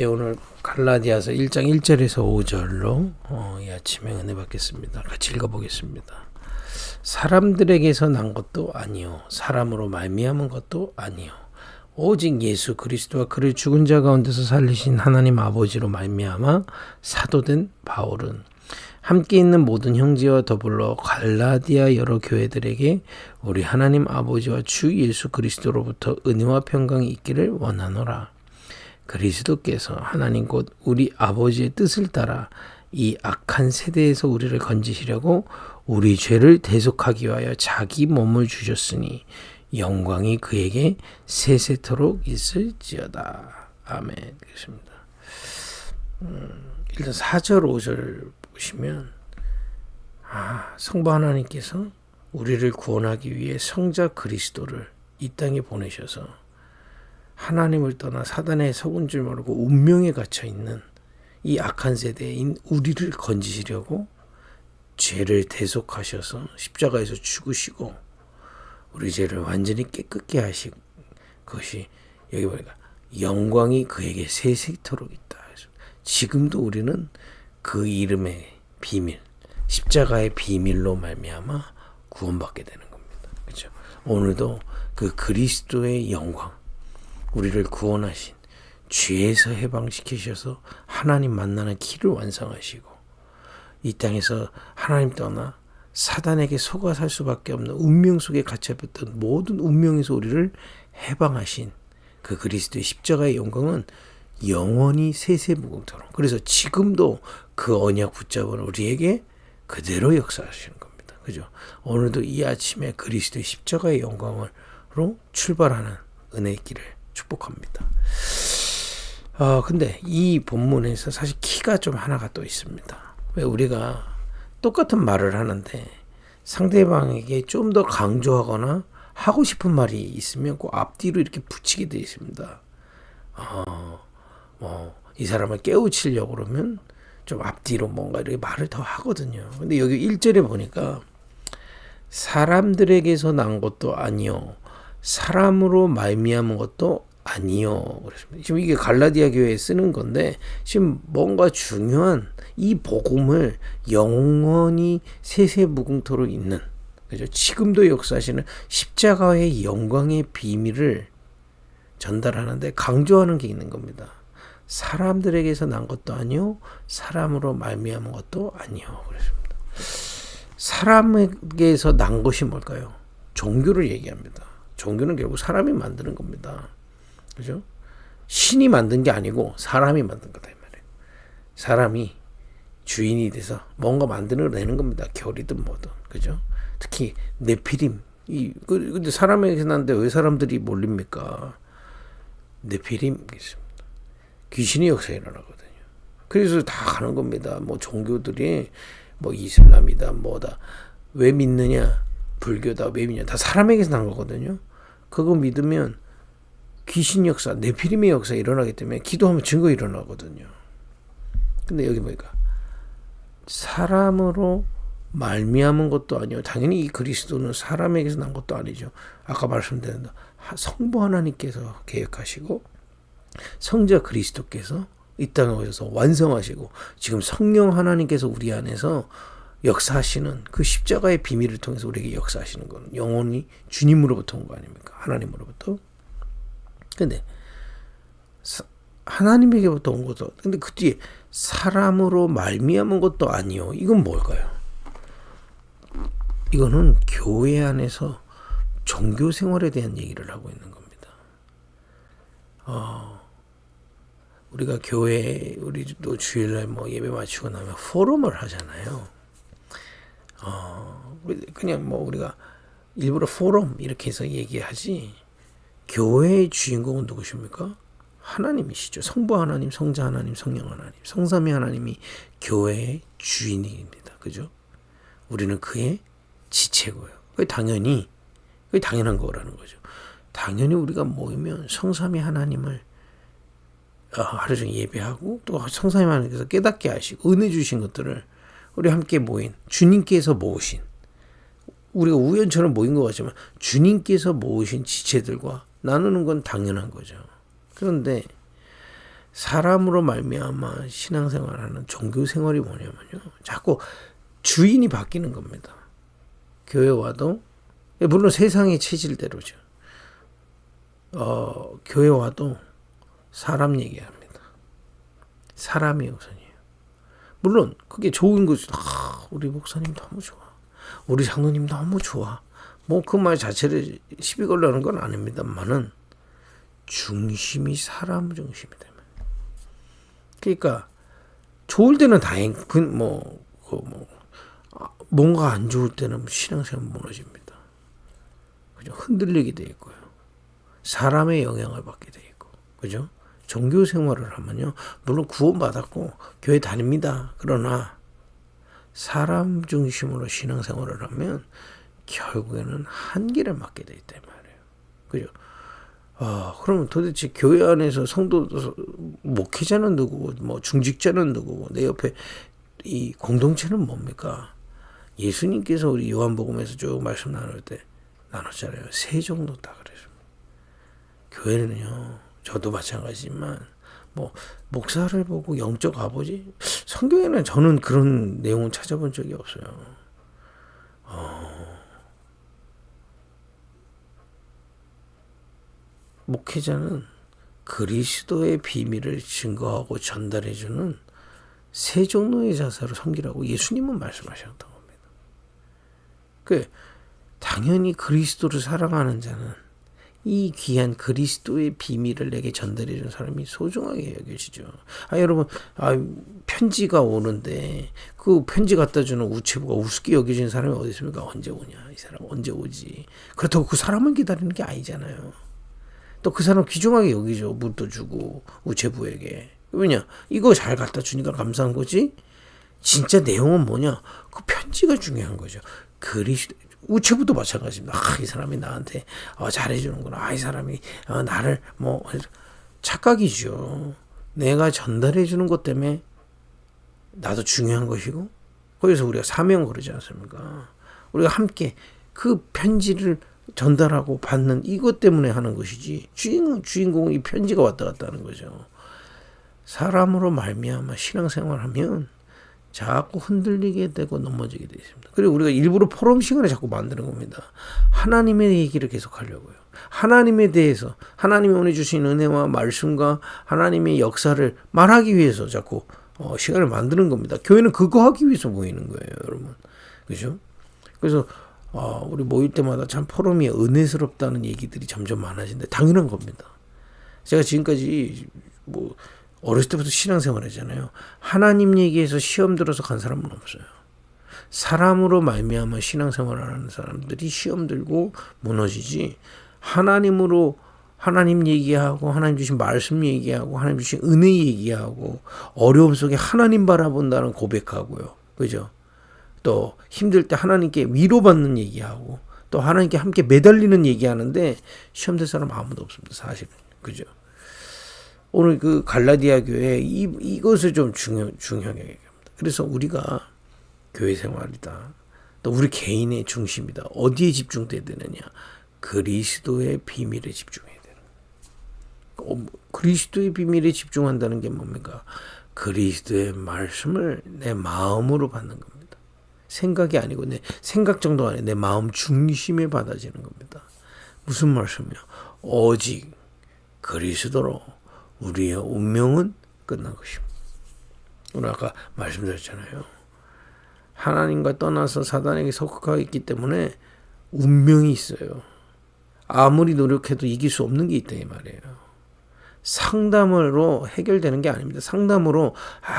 오늘 갈라디아서 1장 1절에서 5절로 이 아침에 은혜 받겠습니다. 같이 읽어보겠습니다. 사람들에게서 난 것도 아니요 사람으로 말미암은 것도 아니요 오직 예수 그리스도와 그를 죽은 자 가운데서 살리신 하나님 아버지로 말미암아 사도된 바울은 함께 있는 모든 형제와 더불어 갈라디아 여러 교회들에게 우리 하나님 아버지와 주 예수 그리스도로부터 은혜와 평강이 있기를 원하노라. 그리스도께서 하나님 곧 우리 아버지의 뜻을 따라 이 악한 세대에서 우리를 건지시려고 우리 죄를 대속하기 위하여 자기 몸을 주셨으니 영광이 그에게 세세토록 있을지어다. 아멘. 그렇습니다. 일단 4절 5절 보시면 성부 하나님께서 우리를 구원하기 위해 성자 그리스도를 이 땅에 보내셔서 하나님을 떠나 사단의 속은 줄 모르고 운명에 갇혀 있는 이 악한 세대인 우리를 건지시려고 죄를 대속하셔서 십자가에서 죽으시고 우리 죄를 완전히 깨끗게 하신 것이 여기 보니까 영광이 그에게 세세토록 있다. 지금도 우리는 그 이름의 비밀, 십자가의 비밀로 말미암아 구원받게 되는 겁니다. 그렇죠? 오늘도 그 그리스도의 영광, 우리를 구원하신 죄에서 해방시키셔서 하나님 만나는 길을 완성하시고 이 땅에서 하나님 떠나 사단에게 속아 살 수밖에 없는 운명 속에 갇혀있던 모든 운명에서 우리를 해방하신 그 그리스도의 십자가의 영광은 영원히 세세무궁토록, 그래서 지금도 그 언약 붙잡은 우리에게 그대로 역사하시는 겁니다. 그죠? 오늘도 이 아침에 그리스도의 십자가의 영광으로 출발하는 은혜의 길을 축복합니다. 근데 이 본문에서 사실 키가 좀 하나가 또 있습니다. 왜 우리가 똑같은 말을 하는데 상대방에게 좀 더 강조하거나 하고 싶은 말이 있으면 그 앞뒤로 이렇게 붙이게 되어 있습니다. 이 사람을 깨우치려고 그러면 좀 앞뒤로 뭔가 이렇게 말을 더 하거든요. 근데 여기 1절에 보니까 사람들에게서 난 것도 아니요 사람으로 말미암은 것도 아니요. 그렇습니다. 지금 이게 갈라디아 교회에 쓰는 건데 지금 뭔가 중요한 이 복음을 영원히 세세무궁토록 있는, 그죠? 지금도 역사하시는 십자가의 영광의 비밀을 전달하는데 강조하는 게 있는 겁니다. 사람들에게서 난 것도 아니요 사람으로 말미암은 것도 아니요. 그렇습니다. 사람에게서 난 것이 뭘까요? 종교를 얘기합니다. 종교는 결국 사람이 만드는 겁니다. 그죠? 신이 만든 게 아니고 사람이 만든 거다 이 말이에요. 사람이 주인이 돼서 뭔가 만들어내는 겁니다. 결이든 뭐든. 그죠? 특히 네피림. 근데 사람에게서 났는데 왜 사람들이 몰립니까? 네피림 있습니다. 귀신의 역사 일어나거든요. 그래서 다 가는 겁니다. 뭐 종교들이 뭐 이슬람이다 뭐다. 왜 믿느냐? 불교다 왜 믿냐? 다 사람에게서 난 거거든요. 그거 믿으면 귀신 역사, 네피림의 역사 일어나기 때문에 기도하면 증거 일어나거든요. 근데 여기 보니까 사람으로 말미암은 것도 아니요. 당연히 이 그리스도는 사람에게서 난 것도 아니죠. 아까 말씀드린 성부 하나님께서 계획하시고 성자 그리스도께서 이 땅에 오셔서 완성하시고 지금 성령 하나님께서 우리 안에서 역사하시는 그 십자가의 비밀을 통해서 우리에게 역사하시는 건 영원히 주님으로부터 온 거 아닙니까? 하나님으로부터. 근데 하나님에게부터 온 것도, 근데 그 뒤에 사람으로 말미암은 것도 아니요. 이건 뭘까요? 이거는 교회 안에서 종교 생활에 대한 얘기를 하고 있는 겁니다. 우리가 교회, 우리도 주일날 뭐 예배 마치고 나면 포럼을 하잖아요. 그냥 뭐 우리가 일부러 포럼 이렇게 해서 얘기하지, 교회의 주인공은 누구십니까? 하나님이시죠. 성부 하나님, 성자 하나님, 성령 하나님, 성삼위 하나님이 교회의 주인입니다. 그죠? 우리는 그의 지체고요. 그게 당연한 거라는 거죠. 당연히 우리가 모이면 성삼위 하나님을 하루 종일 예배하고 또 성삼위 하나님께서 깨닫게 하시고 은혜 주신 것들을 우리 함께 모인 주님께서 모으신, 우리가 우연처럼 모인 것 같지만 주님께서 모으신 지체들과 나누는 건 당연한 거죠. 그런데 사람으로 말미암아 신앙생활하는 종교생활이 뭐냐면요, 자꾸 주인이 바뀌는 겁니다. 교회 와도, 물론 세상의 체질대로죠. 교회 와도 사람 얘기합니다. 사람이 우선이에요. 물론 그게 좋은 거죠. 우리 목사님 너무 좋아, 우리 장로님 너무 좋아, 뭐 그 말 자체를 시비 걸려는 건 아닙니다만은 중심이 사람 중심이 되면, 그러니까 좋을 때는 뭔가 안 좋을 때는 신앙생활 무너집니다. 그죠? 흔들리게 돼 있고요. 사람의 영향을 받게 돼 있고, 그죠? 종교 생활을 하면요, 물론 구원받았고 교회 다닙니다. 그러나 사람 중심으로 신앙생활을 하면 결국에는 한계를 맞게 돼 있단 말이에요. 그죠? 그러면 도대체 교회 안에서 성도, 목회자는 누구고, 뭐 중직자는 누구고, 내 옆에 이 공동체는 뭡니까? 예수님께서 우리 요한복음에서 쭉 말씀 나눌 때 나눴잖아요. 세 종류다 그랬습니다. 교회는요, 저도 마찬가지지만 뭐 목사를 보고 영적 아버지, 성경에는 저는 그런 내용을 찾아본 적이 없어요. 목회자는 그리스도의 비밀을 증거하고 전달해주는 세 종류의 자세로 섬기라고 예수님은 말씀하셨던 겁니다. 당연히 그리스도를 사랑하는 자는 이 귀한 그리스도의 비밀을 내게 전달해준 사람이 소중하게 여겨지죠. 여러분, 편지가 오는데 그 편지 갖다 주는 우체부가 우습게 여겨지는 사람이 어디 있습니까? 언제 오냐, 이 사람 언제 오지. 그렇다고 그 사람을 기다리는 게 아니잖아요. 또 그 사람 귀중하게 여기죠. 물도 주고 우체부에게. 왜냐, 이거 잘 갖다 주니까 감사한 거지. 진짜 내용은 뭐냐, 그 편지가 중요한 거죠. 우체부도 마찬가지입니다. 이 사람이 나한테 잘해주는구나. 이 사람이 나를 착각이죠. 내가 전달해주는 것 때문에 나도 중요한 것이고, 거기서 우리가 사명 그러지 않습니까? 우리가 함께 그 편지를 전달하고 받는 이것 때문에 하는 것이지, 주인공은 이 편지가 왔다 갔다 하는 거죠. 사람으로 말미암아 신앙생활하면 자꾸 흔들리게 되고 넘어지게 되어 있습니다. 그리고 우리가 일부러 포럼 시간을 자꾸 만드는 겁니다. 하나님의 얘기를 계속 하려고요. 하나님에 대해서, 하나님이 오늘 주신 은혜와 말씀과 하나님의 역사를 말하기 위해서 자꾸 시간을 만드는 겁니다. 교회는 그거 하기 위해서 모이는 거예요, 여러분. 그죠? 그래서 우리 모일 때마다 참 포럼이 은혜스럽다는 얘기들이 점점 많아진다. 당연한 겁니다. 제가 지금까지 어렸을 때부터 신앙생활 하잖아요. 하나님 얘기해서 시험 들어서 간 사람은 없어요. 사람으로 말미암아 신앙생활을 하는 사람들이 시험 들고 무너지지, 하나님으로 하나님 얘기하고 하나님 주신 말씀 얘기하고 하나님 주신 은혜 얘기하고 어려움 속에 하나님 바라본다는 고백하고요. 그죠? 또 힘들 때 하나님께 위로받는 얘기하고 또 하나님께 함께 매달리는 얘기하는데 시험 될 사람 아무도 없습니다. 사실은. 그죠? 오늘 그 갈라디아 교회 이것을 좀 중요하게 얘기합니다. 그래서 우리가 교회 생활이다, 또 우리 개인의 중심이다. 어디에 집중돼야 되느냐? 그리스도의 비밀에 집중해야 되는. 그리스도의 비밀에 집중한다는 게 뭡니까? 그리스도의 말씀을 내 마음으로 받는 겁니다. 생각이 아니고 내 생각 정도가 아니라 내 마음 중심에 받아지는 겁니다. 무슨 말씀이요? 오직 그리스도로 우리의 운명은 끝난 것입니다. 오늘 아까 말씀드렸잖아요. 하나님과 떠나서 사단에게 속하고 있기 때문에 운명이 있어요. 아무리 노력해도 이길 수 없는 게 있다 이 말이에요. 상담으로 해결되는 게 아닙니다. 상담으로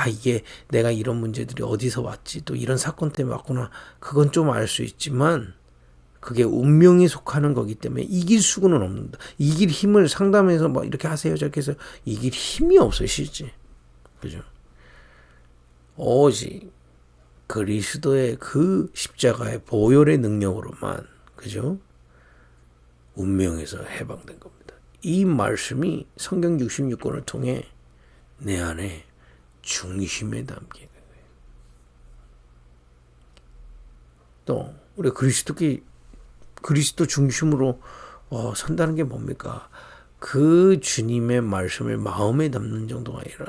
이게 내가 이런 문제들이 어디서 왔지, 또 이런 사건 때문에 왔구나, 그건 좀 알 수 있지만 그게 운명에 속하는 거기 때문에 이길 수는 없는다. 이길 힘을 상담해서 이렇게 하세요 저렇게 해서 이길 힘이 없어요, 실제. 그죠? 오직 그리스도의 그 십자가의 보혈의 능력으로만, 그죠? 운명에서 해방된 겁니다. 이 말씀이 성경 66권을 통해 내 안에 중심에 담게 된 거예요. 또 우리가 그리스도 중심으로 선다는 게 뭡니까? 그 주님의 말씀을 마음에 담는 정도가 아니라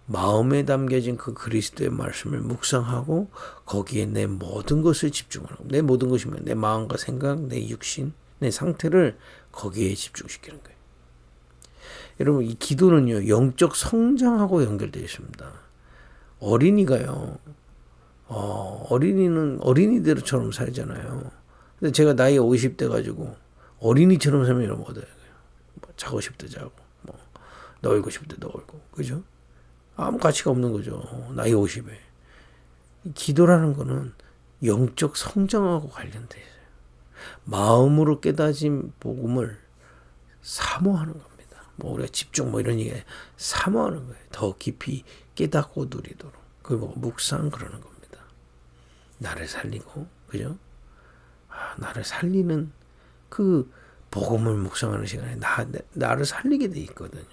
마음에 담겨진 그 그리스도의 말씀을 묵상하고 거기에 내 모든 것을 집중하는 거예요. 내 모든 것이면 내 마음과 생각, 내 육신, 내 상태를 거기에 집중시키는 거예요. 여러분, 이 기도는요, 영적 성장하고 연결되어 있습니다. 어린이가요, 어린이는 어린이대로처럼 살잖아요. 근데 제가 나이 50대 가지고 어린이처럼 살면 이러면 어때요? 자고 싶대 자고, 놀고 싶대 놀고, 그죠? 아무 가치가 없는 거죠. 나이 50에. 기도라는 거는 영적 성장하고 관련돼 있어요. 마음으로 깨달은 복음을 사모하는 겁니다. 우리가 집중 이런 얘기 사모하는 거예요. 더 깊이 깨닫고 누리도록. 그걸 묵상 그러는 겁니다. 나를 살리고, 그죠? 나를 살리는 그 복음을 묵상하는 시간에 나를 살리게 돼 있거든요.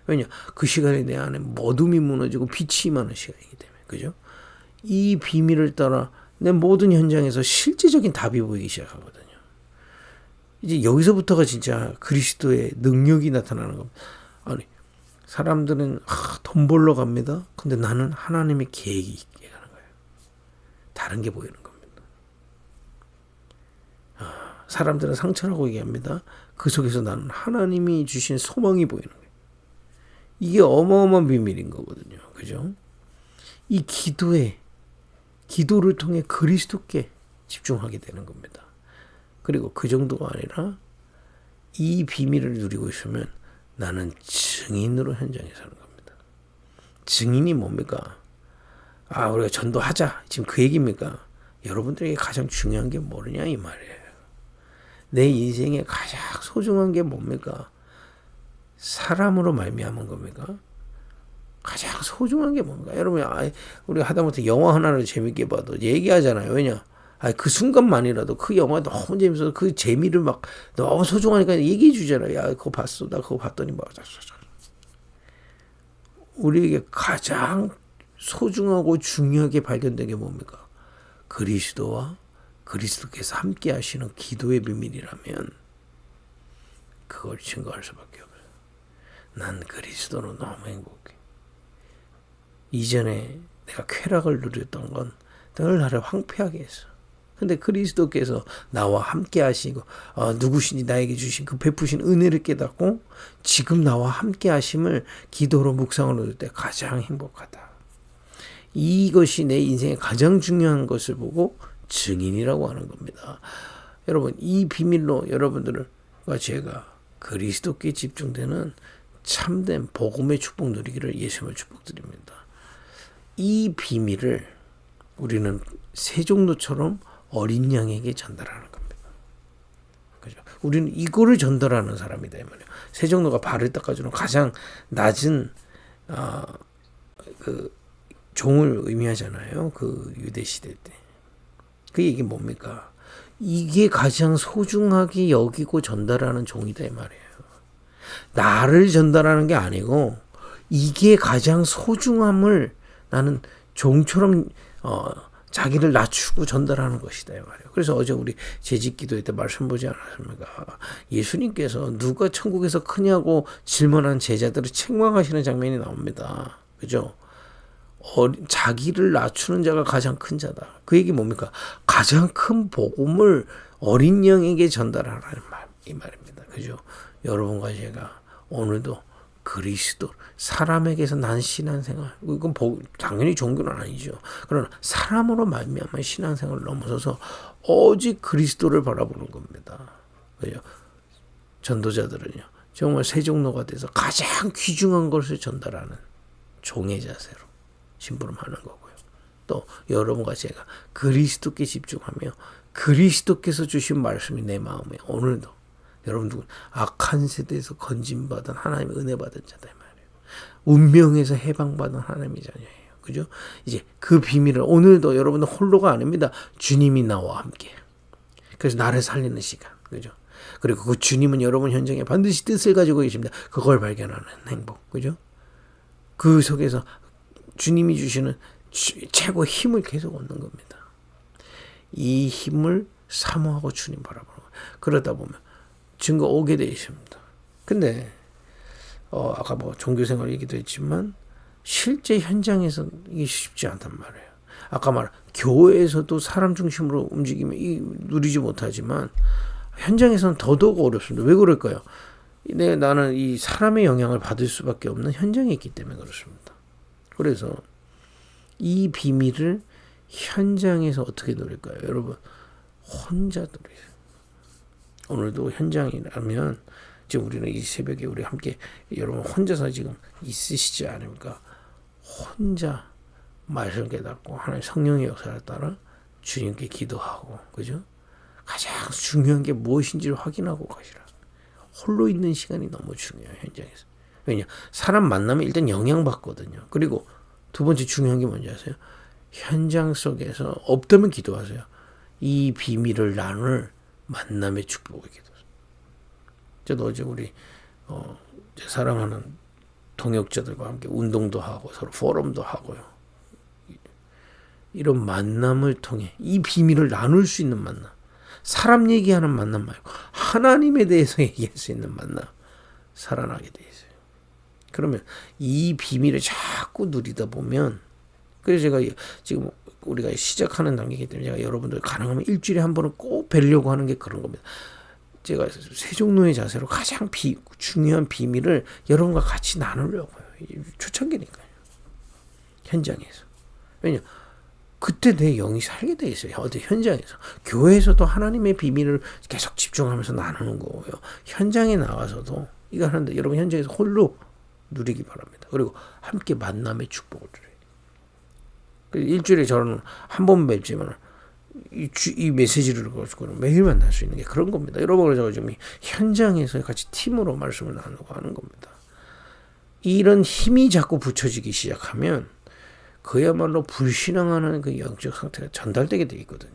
왜냐? 그 시간에 내 안에 어둠이 무너지고 빛이 임하는 시간이기 때문에. 그죠? 이 비밀을 따라 내 모든 현장에서 실제적인 답이 보이기 시작하거든요. 이제 여기서부터가 진짜 그리스도의 능력이 나타나는 겁니다. 아니, 사람들은 돈 벌러 갑니다. 근데 나는 하나님의 계획이 있게 가는 거예요. 다른 게 보이는 겁니다. 사람들은 상처라고 얘기합니다. 그 속에서 나는 하나님이 주신 소망이 보이는 거예요. 이게 어마어마한 비밀인 거거든요. 그죠? 이 기도를 통해 그리스도께 집중하게 되는 겁니다. 그리고 그 정도가 아니라 이 비밀을 누리고 있으면 나는 증인으로 현장에 사는 겁니다. 증인이 뭡니까? 우리가 전도하자. 지금 그 얘기입니까? 여러분들에게 가장 중요한 게 뭐냐 이 말이에요. 내 인생에 가장 소중한 게 뭡니까? 사람으로 말미암은 겁니까? 가장 소중한 게 뭔가? 여러분, 우리가 하다못해 영화 하나를 재밌게 봐도 얘기하잖아요. 왜냐? 그 순간만이라도 그 영화 너무 재밌어서 그 재미를 막 너무 소중하니까 얘기해 주잖아요. 야, 그거 봤어. 나 그거 봤더니 우리에게 가장 소중하고 중요하게 발견된 게 뭡니까? 그리스도와 그리스도께서 함께 하시는 기도의 비밀이라면 그걸 증거할 수밖에 없어요. 난 그리스도로 너무 행복해. 이전에 내가 쾌락을 누렸던 건 늘 나를 황폐하게 했어. 근데 그리스도께서 나와 함께 하시고 누구신지 나에게 주신 그 베푸신 은혜를 깨닫고 지금 나와 함께 하심을 기도로 묵상을 얻을 때 가장 행복하다. 이것이 내 인생의 가장 중요한 것을 보고 증인이라고 하는 겁니다. 여러분, 이 비밀로 여러분들과 제가 그리스도께 집중되는 참된 복음의 축복 누리기를 예수님을 축복드립니다. 이 비밀을 우리는 세종로처럼 어린 양에게 전달하는 겁니다. 그죠? 우리는 이거를 전달하는 사람이다 이 말이에요. 세종로가 발을 닦아주는 가장 낮은 그 종을 의미하잖아요. 그 유대 시대 때. 그 얘기 뭡니까? 이게 가장 소중하게 여기고 전달하는 종이다 이 말이에요. 나를 전달하는 게 아니고 이게 가장 소중함을 나는 종처럼 자기를 낮추고 전달하는 것이다 이 말이에요. 그래서 어제 우리 재직 기도회 때 말씀 보지 않았습니까? 예수님께서 누가 천국에서 크냐고 질문한 제자들을 책망하시는 장면이 나옵니다. 그죠? 자기를 낮추는 자가 가장 큰 자다. 그 얘기 뭡니까? 가장 큰 복음을 어린 양에게 전달하라는 이 말입니다. 그죠? 여러분과 제가 오늘도 그리스도 사람에게서 난 신앙생활, 이건 당연히 종교는 아니죠. 그러나 사람으로 말미암아 신앙생활을 넘어서서 오직 그리스도를 바라보는 겁니다. 그죠? 전도자들은요 정말 세종로가 돼서 가장 귀중한 것을 전달하는 종의 자세로 심부름하는 거고요. 또 여러분과 제가 그리스도께 집중하며 그리스도께서 주신 말씀이 내 마음에 오늘도 여러분들은 악한 세대에서 건진받은 하나님의 은혜 받은 자다 이 말이에요. 운명에서 해방받은 하나님의 자녀예요. 그죠? 이제 그 비밀을 오늘도 여러분은 홀로가 아닙니다. 주님이 나와 함께. 그래서 나를 살리는 시간. 그죠? 그리고 그 주님은 여러분 현장에 반드시 뜻을 가지고 계십니다. 그걸 발견하는 행복. 그죠? 그 속에서 주님이 주시는 최고 힘을 계속 얻는 겁니다. 이 힘을 사모하고 주님 바라보는 거예요. 그러다 보면 증거 오게 되어 있습니다. 근데 아까 뭐 종교생활 얘기도 했지만 실제 현장에서 이게 쉽지 않단 말이에요. 아까 교회에서도 사람 중심으로 움직이면 누리지 못하지만 현장에서는 더더욱 어렵습니다. 왜 그럴까요? 나는 이 사람의 영향을 받을 수밖에 없는 현장에 있기 때문에 그렇습니다. 그래서 이 비밀을 현장에서 어떻게 누릴까요? 여러분, 혼자 누리세요. 오늘도 현장이라면 지금 우리는 이 새벽에 우리 함께 여러분 혼자서 지금 있으시지 않습니까? 혼자 말씀 깨닫고 하나님 성령의 역사를 따라 주님께 기도하고, 그죠? 가장 중요한 게 무엇인지를 확인하고 가시라. 홀로 있는 시간이 너무 중요해요, 현장에서. 왜냐? 사람 만나면 일단 영향받거든요. 그리고 두 번째 중요한 게 뭔지 아세요? 현장 속에서 없다면 기도하세요. 이 비밀을 나눌 만남의 축복을 기도하세요. 저도 어제 우리 제 사랑하는 동역자들과 함께 운동도 하고 서로 포럼도 하고요. 이런 만남을 통해 이 비밀을 나눌 수 있는 만남, 사람 얘기하는 만남 말고 하나님에 대해서 얘기할 수 있는 만남, 살아나게 돼 있어요. 그러면 이 비밀을 자꾸 누리다 보면, 그래서 제가 지금 우리가 시작하는 단계이기 때문에 제가 여러분들 가능하면 일주일에 한 번은 꼭 뵈려고 하는 게 그런 겁니다. 제가 세종노예 자세로 가장 중요한 비밀을 여러분과 같이 나누려고요. 초창기니까요. 현장에서. 왜냐? 그때 내 영이 살게 돼 있어요. 어디 현장에서. 교회에서도 하나님의 비밀을 계속 집중하면서 나누는 거고요. 현장에 나와서도 이거 하는데 여러분 현장에서 홀로 누리기 바랍니다. 그리고 함께 만남의 축복을 드려요. 일주일에 저는 한 번 뵙지만 이 메시지를 가지고 매일 만날 수 있는 게 그런 겁니다. 여러분, 그래서 지금 현장에서 같이 팀으로 말씀을 나누고 하는 겁니다. 이런 힘이 자꾸 붙여지기 시작하면 그야말로 불신앙하는 그 영적 상태가 전달되게 돼 있거든요.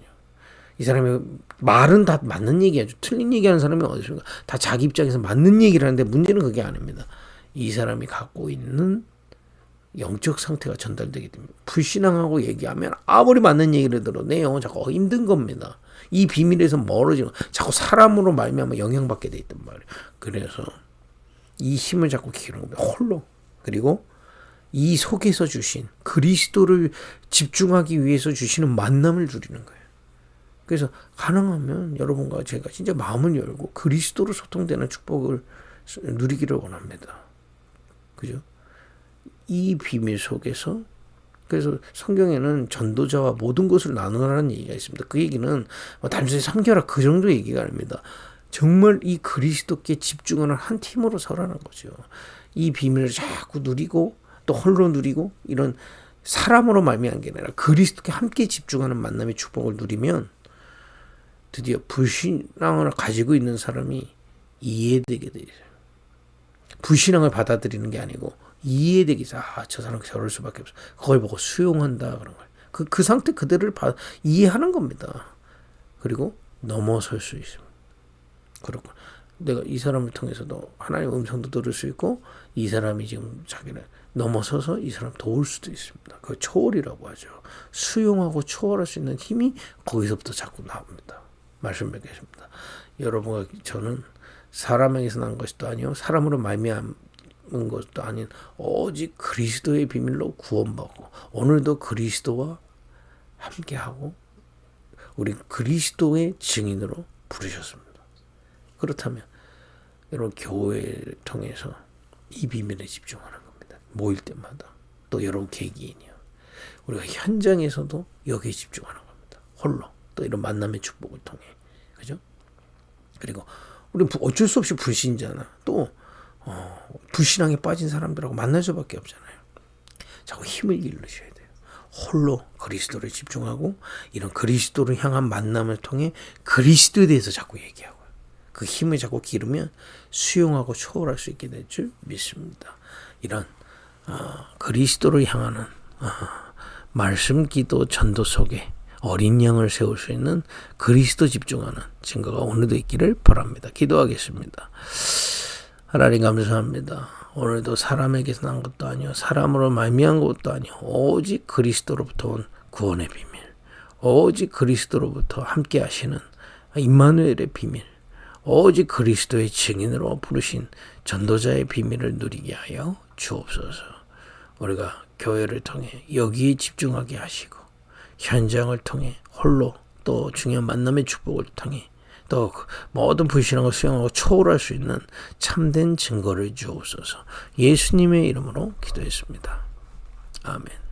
이 사람이 말은 다 맞는 얘기하죠. 틀린 얘기하는 사람이 어디 있습니까? 다 자기 입장에서 맞는 얘기를 하는데 문제는 그게 아닙니다. 이 사람이 갖고 있는 영적 상태가 전달되게 됩니다. 불신앙하고 얘기하면 아무리 맞는 얘기를 들어도 내 영은 자꾸 힘든 겁니다. 이 비밀에서 멀어지는, 자꾸 사람으로 말미암아 영향받게 돼 있단 말이에요. 그래서 이 힘을 자꾸 기르는 겁니다. 홀로. 그리고 이 속에서 주신 그리스도를 집중하기 위해서 주시는 만남을 누리는 거예요. 그래서 가능하면 여러분과 제가 진짜 마음을 열고 그리스도로 소통되는 축복을 누리기를 원합니다. 그죠? 이 비밀 속에서, 그래서 성경에는 전도자와 모든 것을 나누라는 얘기가 있습니다. 그 얘기는 단순히 섬겨라 그 정도 얘기가 아닙니다. 정말 이 그리스도께 집중하는 한 팀으로 서라는 거죠. 이 비밀을 자꾸 누리고 또 홀로 누리고 이런 사람으로 말미암은 게 아니라 그리스도께 함께 집중하는 만남의 축복을 누리면 드디어 불신앙을 가지고 있는 사람이 이해되게 돼 있어요. 불신앙을 받아들이는 게 아니고 이해되기 위해서 저 사람 저럴 수밖에 없어. 그걸 보고 수용한다 그런 거예요. 그 상태 그대로를 이해하는 겁니다. 그리고 넘어설 수 있습니다. 그렇고 내가 이 사람을 통해서도 하나님의 음성도 들을 수 있고 이 사람이 지금 자기를 넘어서서 이 사람 도울 수도 있습니다. 그 초월이라고 하죠. 수용하고 초월할 수 있는 힘이 거기서부터 자꾸 나옵니다. 말씀 뵙겠습니다. 여러분과 저는 사람에게서 난 것도 아니요 사람으로 말미암은 것도 아닌 오직 그리스도의 비밀로 구원받고 오늘도 그리스도와 함께하고 우리 그리스도의 증인으로 부르셨습니다. 그렇다면 여러분 교회를 통해서 이 비밀에 집중하는 겁니다. 모일 때마다 또 여러분 개개인이요. 우리가 현장에서도 여기에 집중하는 겁니다. 홀로 또 이런 만남의 축복을 통해 그죠? 그리고 우리는 어쩔 수 없이 불신자나 또 불신앙에 빠진 사람들하고 만날 수밖에 없잖아요. 자꾸 힘을 기르셔야 돼요. 홀로 그리스도를 집중하고 이런 그리스도를 향한 만남을 통해 그리스도에 대해서 자꾸 얘기하고 그 힘을 자꾸 기르면 수용하고 초월할 수 있게 될 줄 믿습니다. 이런 그리스도를 향하는 말씀, 기도, 전도 속에 어린 양을 세울 수 있는 그리스도 집중하는 증거가 오늘도 있기를 바랍니다. 기도하겠습니다. 하나님 감사합니다. 오늘도 사람에게서 난 것도 아니요 사람으로 말미암은 것도 아니요 오직 그리스도로부터 온 구원의 비밀, 오직 그리스도로부터 함께 하시는 임마누엘의 비밀, 오직 그리스도의 증인으로 부르신 전도자의 비밀을 누리게 하여 주옵소서. 우리가 교회를 통해 여기에 집중하게 하시고 현장을 통해 홀로 또 중요한 만남의 축복을 통해 또 모든 불신한 걸 수용하고 초월할 수 있는 참된 증거를 주옵소서. 예수님의 이름으로 기도했습니다. 아멘.